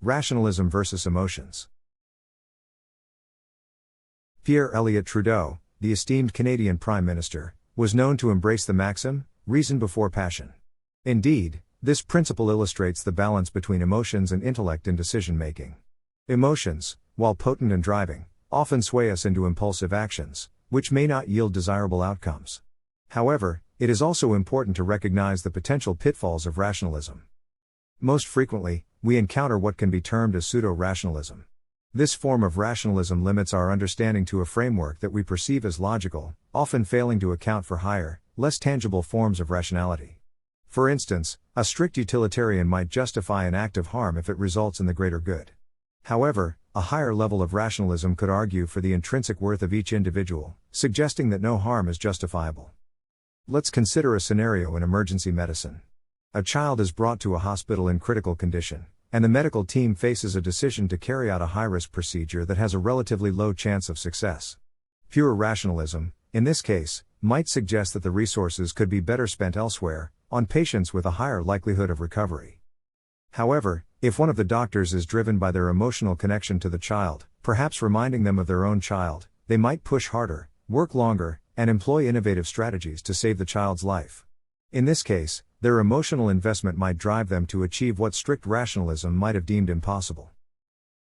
Rationalism versus emotions. Pierre Elliott Trudeau, the esteemed Canadian Prime Minister, was known to embrace the maxim, reason before passion. Indeed, this principle illustrates the balance between emotions and intellect in decision-making. Emotions, while potent and driving, often sway us into impulsive actions, which may not yield desirable outcomes. However, it is also important to recognize the potential pitfalls of rationalism. Most frequently, we encounter what can be termed as pseudo-rationalism. This form of rationalism limits our understanding to a framework that we perceive as logical, often failing to account for higher, less tangible forms of rationality. For instance, a strict utilitarian might justify an act of harm if it results in the greater good. However, a higher level of rationalism could argue for the intrinsic worth of each individual, suggesting that no harm is justifiable. Let's consider a scenario in emergency medicine. A child is brought to a hospital in critical condition, and the medical team faces a decision to carry out a high-risk procedure that has a relatively low chance of success. Pure rationalism, in this case, might suggest that the resources could be better spent elsewhere, on patients with a higher likelihood of recovery. However, if one of the doctors is driven by their emotional connection to the child, perhaps reminding them of their own child, they might push harder, work longer, and employ innovative strategies to save the child's life. In this case, their emotional investment might drive them to achieve what strict rationalism might have deemed impossible.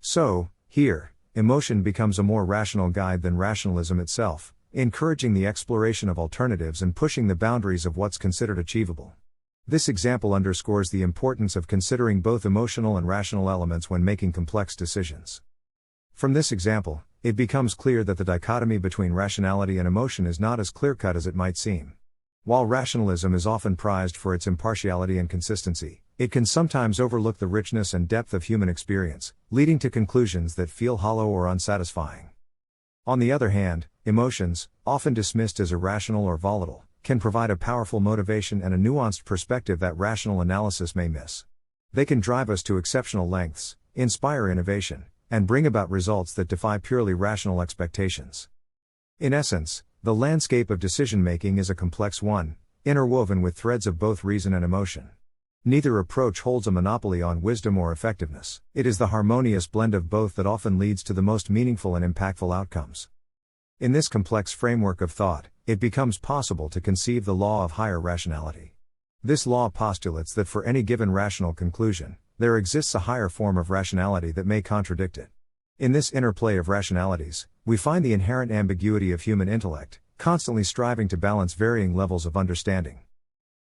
So, here, emotion becomes a more rational guide than rationalism itself, encouraging the exploration of alternatives and pushing the boundaries of what's considered achievable. This example underscores the importance of considering both emotional and rational elements when making complex decisions. From this example, it becomes clear that the dichotomy between rationality and emotion is not as clear-cut as it might seem. While rationalism is often prized for its impartiality and consistency, it can sometimes overlook the richness and depth of human experience, leading to conclusions that feel hollow or unsatisfying. On the other hand, emotions, often dismissed as irrational or volatile, can provide a powerful motivation and a nuanced perspective that rational analysis may miss. They can drive us to exceptional lengths, inspire innovation, and bring about results that defy purely rational expectations. In essence, the landscape of decision-making is a complex one, interwoven with threads of both reason and emotion. Neither approach holds a monopoly on wisdom or effectiveness. It is the harmonious blend of both that often leads to the most meaningful and impactful outcomes. In this complex framework of thought, it becomes possible to conceive the law of higher rationality. This law postulates that for any given rational conclusion, there exists a higher form of rationality that may contradict it. In this interplay of rationalities, we find the inherent ambiguity of human intellect, constantly striving to balance varying levels of understanding.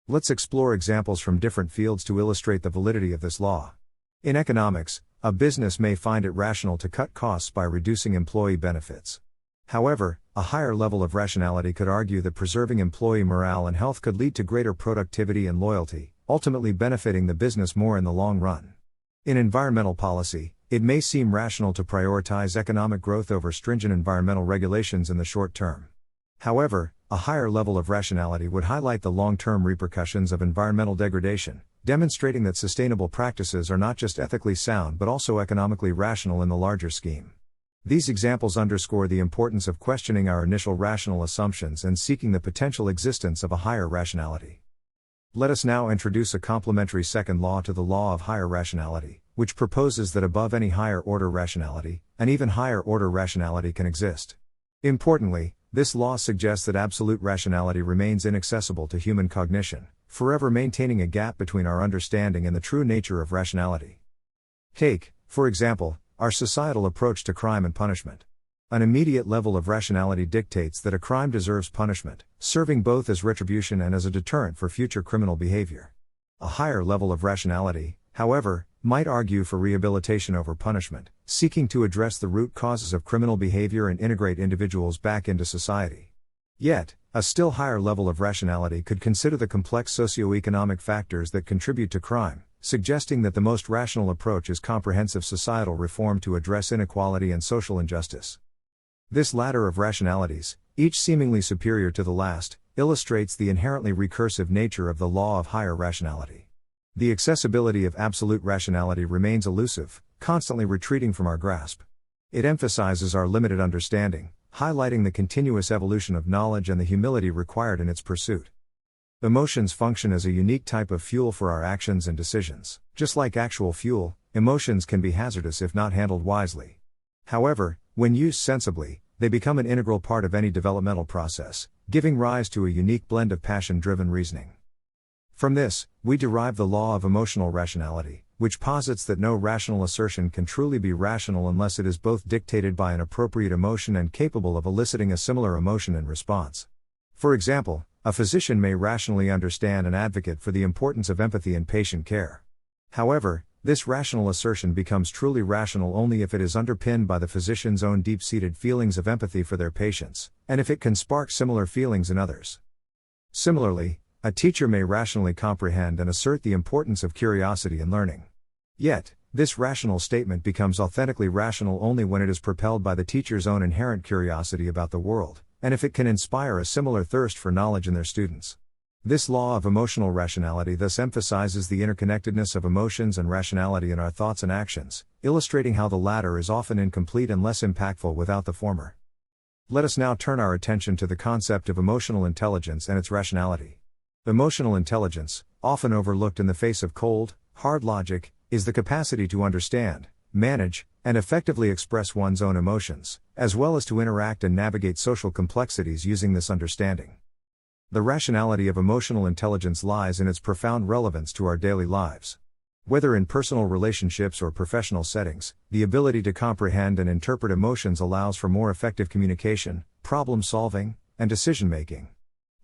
Let's explore examples from different fields to illustrate the validity of this law. In economics, a business may find it rational to cut costs by reducing employee benefits. However, a higher level of rationality could argue that preserving employee morale and health could lead to greater productivity and loyalty, ultimately benefiting the business more in the long run. In environmental policy, it may seem rational to prioritize economic growth over stringent environmental regulations in the short term. However, a higher level of rationality would highlight the long-term repercussions of environmental degradation, demonstrating that sustainable practices are not just ethically sound but also economically rational in the larger scheme. These examples underscore the importance of questioning our initial rational assumptions and seeking the potential existence of a higher rationality. Let us now introduce a complementary second law to the law of higher rationality, which proposes that above any higher order rationality, an even higher order rationality can exist. Importantly, this law suggests that absolute rationality remains inaccessible to human cognition, forever maintaining a gap between our understanding and the true nature of rationality. Take, for example, our societal approach to crime and punishment. An immediate level of rationality dictates that a crime deserves punishment, serving both as retribution and as a deterrent for future criminal behavior. A higher level of rationality, however, might argue for rehabilitation over punishment, seeking to address the root causes of criminal behavior and integrate individuals back into society. Yet, a still higher level of rationality could consider the complex socio-economic factors that contribute to crime, suggesting that the most rational approach is comprehensive societal reform to address inequality and social injustice. This ladder of rationalities, each seemingly superior to the last, illustrates the inherently recursive nature of the law of higher rationality. The accessibility of absolute rationality remains elusive, constantly retreating from our grasp. It emphasizes our limited understanding, highlighting the continuous evolution of knowledge and the humility required in its pursuit. Emotions function as a unique type of fuel for our actions and decisions. Just like actual fuel, emotions can be hazardous if not handled wisely. However, when used sensibly, they become an integral part of any developmental process, giving rise to a unique blend of passion-driven reasoning. From this, we derive the law of emotional rationality, which posits that no rational assertion can truly be rational unless it is both dictated by an appropriate emotion and capable of eliciting a similar emotion in response. For example, a physician may rationally understand and advocate for the importance of empathy in patient care. However, this rational assertion becomes truly rational only if it is underpinned by the physician's own deep-seated feelings of empathy for their patients, and if it can spark similar feelings in others. Similarly, a teacher may rationally comprehend and assert the importance of curiosity in learning. Yet, this rational statement becomes authentically rational only when it is propelled by the teacher's own inherent curiosity about the world, and if it can inspire a similar thirst for knowledge in their students. This law of emotional rationality thus emphasizes the interconnectedness of emotions and rationality in our thoughts and actions, illustrating how the latter is often incomplete and less impactful without the former. Let us now turn our attention to the concept of emotional intelligence and its rationality. Emotional intelligence, often overlooked in the face of cold, hard logic, is the capacity to understand, manage, and effectively express one's own emotions, as well as to interact and navigate social complexities using this understanding. The rationality of emotional intelligence lies in its profound relevance to our daily lives. Whether in personal relationships or professional settings, the ability to comprehend and interpret emotions allows for more effective communication, problem solving, and decision making.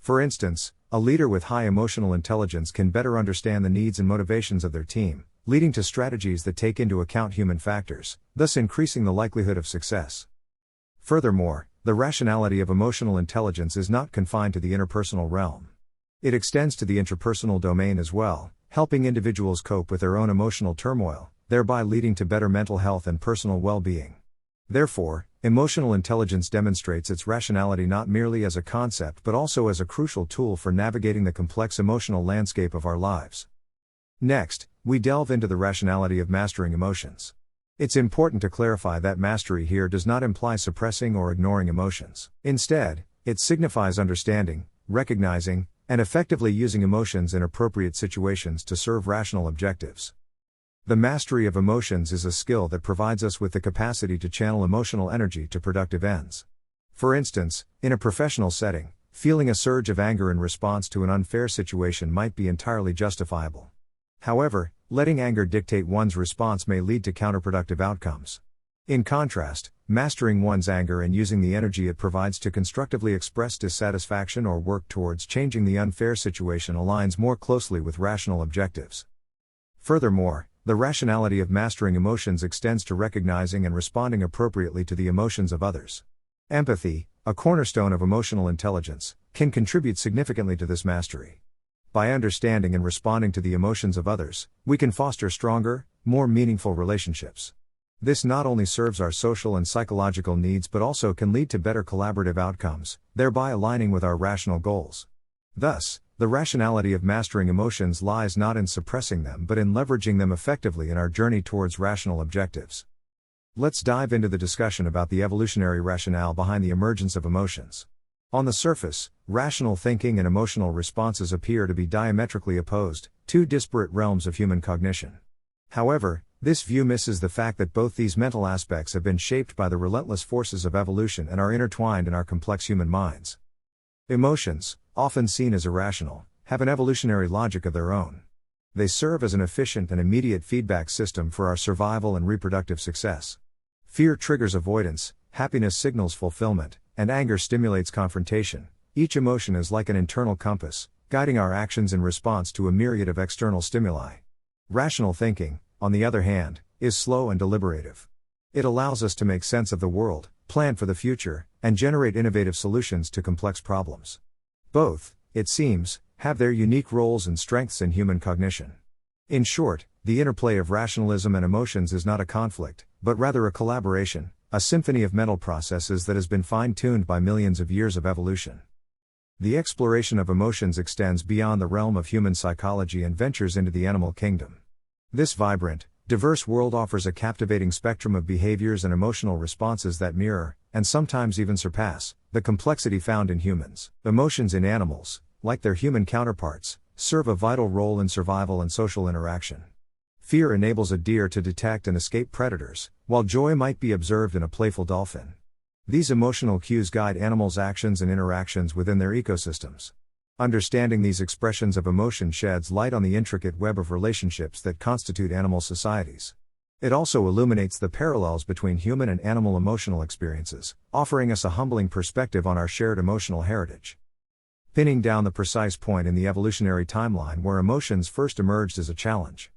For instance, a leader with high emotional intelligence can better understand the needs and motivations of their team, leading to strategies that take into account human factors, thus increasing the likelihood of success. Furthermore, the rationality of emotional intelligence is not confined to the interpersonal realm. It extends to the intrapersonal domain as well, helping individuals cope with their own emotional turmoil, thereby leading to better mental health and personal well-being. Therefore, emotional intelligence demonstrates its rationality not merely as a concept but also as a crucial tool for navigating the complex emotional landscape of our lives. Next, we delve into the rationality of mastering emotions. It's important to clarify that mastery here does not imply suppressing or ignoring emotions. Instead, it signifies understanding, recognizing, and effectively using emotions in appropriate situations to serve rational objectives. The mastery of emotions is a skill that provides us with the capacity to channel emotional energy to productive ends. For instance, in a professional setting, feeling a surge of anger in response to an unfair situation might be entirely justifiable. However, letting anger dictate one's response may lead to counterproductive outcomes. In contrast, mastering one's anger and using the energy it provides to constructively express dissatisfaction or work towards changing the unfair situation aligns more closely with rational objectives. Furthermore, the rationality of mastering emotions extends to recognizing and responding appropriately to the emotions of others. Empathy, a cornerstone of emotional intelligence, can contribute significantly to this mastery. By understanding and responding to the emotions of others, we can foster stronger, more meaningful relationships. This not only serves our social and psychological needs but also can lead to better collaborative outcomes, thereby aligning with our rational goals. Thus, the rationality of mastering emotions lies not in suppressing them but in leveraging them effectively in our journey towards rational objectives. Let's dive into the discussion about the evolutionary rationale behind the emergence of emotions. On the surface, rational thinking and emotional responses appear to be diametrically opposed, two disparate realms of human cognition. However, this view misses the fact that both these mental aspects have been shaped by the relentless forces of evolution and are intertwined in our complex human minds. Emotions, often seen as irrational, have an evolutionary logic of their own. They serve as an efficient and immediate feedback system for our survival and reproductive success. Fear triggers avoidance, happiness signals fulfillment, and anger stimulates confrontation. Each emotion is like an internal compass, guiding our actions in response to a myriad of external stimuli. Rational thinking, on the other hand, is slow and deliberative. It allows us to make sense of the world, plan for the future, and generate innovative solutions to complex problems. Both, it seems, have their unique roles and strengths in human cognition. In short, the interplay of rationalism and emotions is not a conflict, but rather a collaboration, a symphony of mental processes that has been fine-tuned by millions of years of evolution. The exploration of emotions extends beyond the realm of human psychology and ventures into the animal kingdom. This vibrant, diverse world offers a captivating spectrum of behaviors and emotional responses that mirror, and sometimes even surpass, the complexity found in humans. Emotions in animals, like their human counterparts, serve a vital role in survival and social interaction. Fear enables a deer to detect and escape predators, while joy might be observed in a playful dolphin. These emotional cues guide animals' actions and interactions within their ecosystems. Understanding these expressions of emotion sheds light on the intricate web of relationships that constitute animal societies. It also illuminates the parallels between human and animal emotional experiences, offering us a humbling perspective on our shared emotional heritage. Pinning down the precise point in the evolutionary timeline where emotions first emerged is a challenge.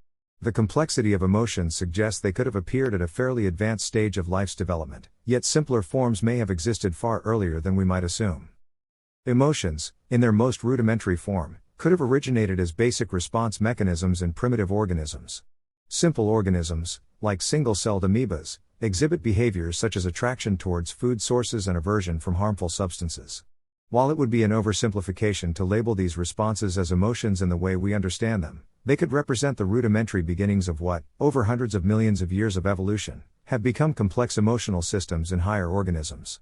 The complexity of emotions suggests they could have appeared at a fairly advanced stage of life's development, yet simpler forms may have existed far earlier than we might assume. Emotions, in their most rudimentary form, could have originated as basic response mechanisms in primitive organisms. Simple organisms, like single-celled amoebas, exhibit behaviors such as attraction towards food sources and aversion from harmful substances. While it would be an oversimplification to label these responses as emotions in the way we understand them, they could represent the rudimentary beginnings of what, over hundreds of millions of years of evolution, have become complex emotional systems in higher organisms.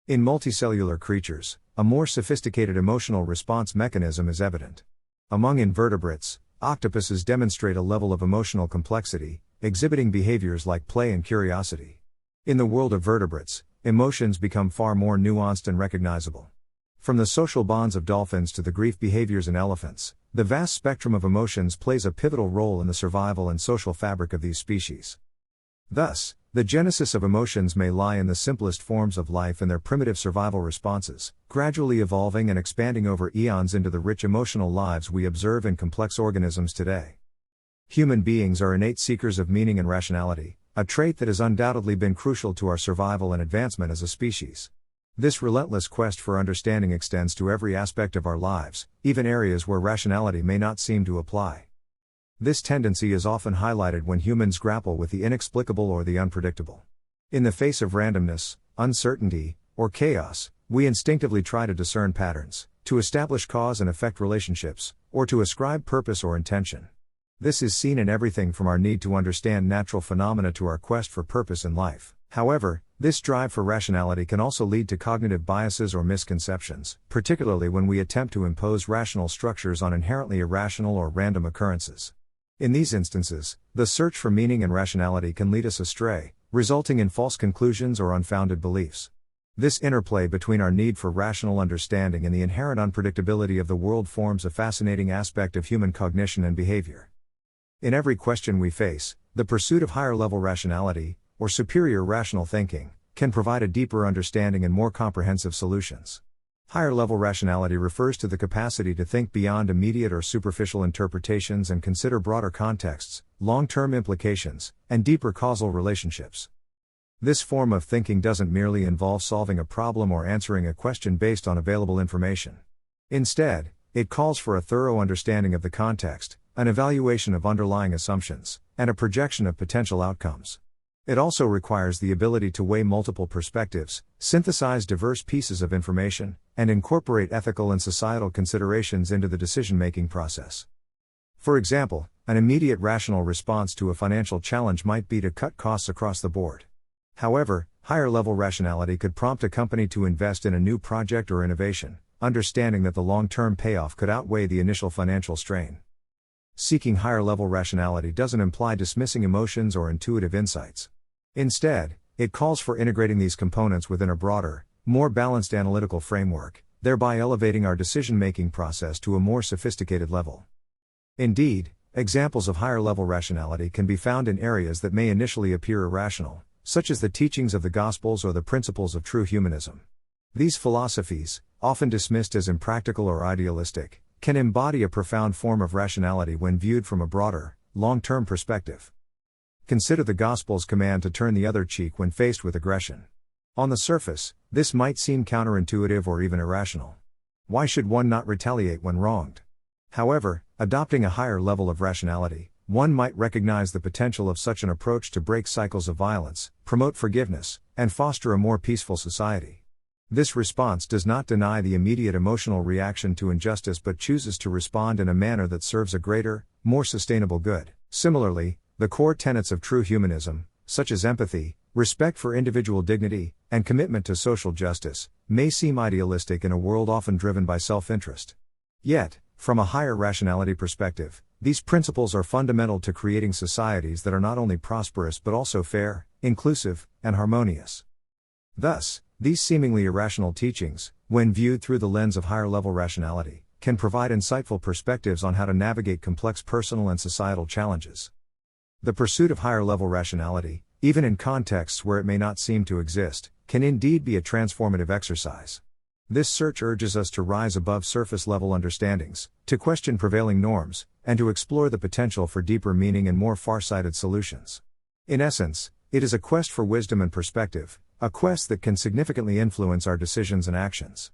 In multicellular creatures, a more sophisticated emotional response mechanism is evident. Among invertebrates, octopuses demonstrate a level of emotional complexity, exhibiting behaviors like play and curiosity. In the world of vertebrates, emotions become far more nuanced and recognizable. From the social bonds of dolphins to the grief behaviors in elephants, the vast spectrum of emotions plays a pivotal role in the survival and social fabric of these species. Thus, the genesis of emotions may lie in the simplest forms of life and their primitive survival responses, gradually evolving and expanding over eons into the rich emotional lives we observe in complex organisms today. Human beings are innate seekers of meaning and rationality, a trait that has undoubtedly been crucial to our survival and advancement as a species. This relentless quest for understanding extends to every aspect of our lives, even areas where rationality may not seem to apply. This tendency is often highlighted when humans grapple with the inexplicable or the unpredictable. In the face of randomness, uncertainty, or chaos, we instinctively try to discern patterns, to establish cause and effect relationships, or to ascribe purpose or intention. This is seen in everything from our need to understand natural phenomena to our quest for purpose in life. However, this drive for rationality can also lead to cognitive biases or misconceptions, particularly when we attempt to impose rational structures on inherently irrational or random occurrences. In these instances, the search for meaning and rationality can lead us astray, resulting in false conclusions or unfounded beliefs. This interplay between our need for rational understanding and the inherent unpredictability of the world forms a fascinating aspect of human cognition and behavior. In every question we face, the pursuit of higher-level rationality, or superior rational thinking, can provide a deeper understanding and more comprehensive solutions. Higher-level rationality refers to the capacity to think beyond immediate or superficial interpretations and consider broader contexts, long-term implications, and deeper causal relationships. This form of thinking doesn't merely involve solving a problem or answering a question based on available information. Instead, it calls for a thorough understanding of the context, an evaluation of underlying assumptions, and a projection of potential outcomes. It also requires the ability to weigh multiple perspectives, synthesize diverse pieces of information, and incorporate ethical and societal considerations into the decision-making process. For example, an immediate rational response to a financial challenge might be to cut costs across the board. However, higher-level rationality could prompt a company to invest in a new project or innovation, understanding that the long-term payoff could outweigh the initial financial strain. Seeking higher-level rationality doesn't imply dismissing emotions or intuitive insights. Instead, it calls for integrating these components within a broader, more balanced analytical framework, thereby elevating our decision-making process to a more sophisticated level. Indeed, examples of higher-level rationality can be found in areas that may initially appear irrational, such as the teachings of the Gospels or the principles of true humanism. These philosophies, often dismissed as impractical or idealistic, can embody a profound form of rationality when viewed from a broader, long-term perspective. Consider the Gospel's command to turn the other cheek when faced with aggression. On the surface, this might seem counterintuitive or even irrational. Why should one not retaliate when wronged? However, adopting a higher level of rationality, one might recognize the potential of such an approach to break cycles of violence, promote forgiveness, and foster a more peaceful society. This response does not deny the immediate emotional reaction to injustice but chooses to respond in a manner that serves a greater, more sustainable good. Similarly, the core tenets of true humanism, such as empathy, respect for individual dignity, and commitment to social justice, may seem idealistic in a world often driven by self-interest. Yet, from a higher rationality perspective, these principles are fundamental to creating societies that are not only prosperous but also fair, inclusive, and harmonious. Thus, these seemingly irrational teachings, when viewed through the lens of higher-level rationality, can provide insightful perspectives on how to navigate complex personal and societal challenges. The pursuit of higher-level rationality, even in contexts where it may not seem to exist, can indeed be a transformative exercise. This search urges us to rise above surface-level understandings, to question prevailing norms, and to explore the potential for deeper meaning and more far-sighted solutions. In essence, it is a quest for wisdom and perspective, a quest that can significantly influence our decisions and actions.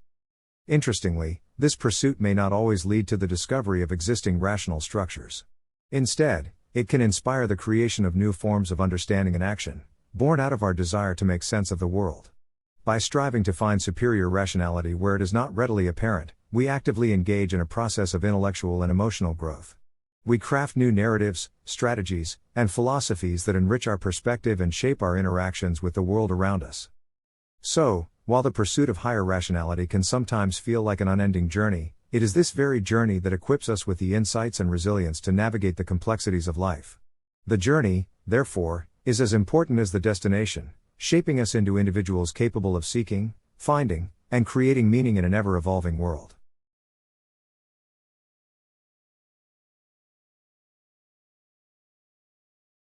Interestingly, this pursuit may not always lead to the discovery of existing rational structures. Instead, it can inspire the creation of new forms of understanding and action, born out of our desire to make sense of the world. By striving to find superior rationality where it is not readily apparent, we actively engage in a process of intellectual and emotional growth. We craft new narratives, strategies, and philosophies that enrich our perspective and shape our interactions with the world around us. So, while the pursuit of higher rationality can sometimes feel like an unending journey, it is this very journey that equips us with the insights and resilience to navigate the complexities of life. The journey, therefore, is as important as the destination, shaping us into individuals capable of seeking, finding, and creating meaning in an ever-evolving world.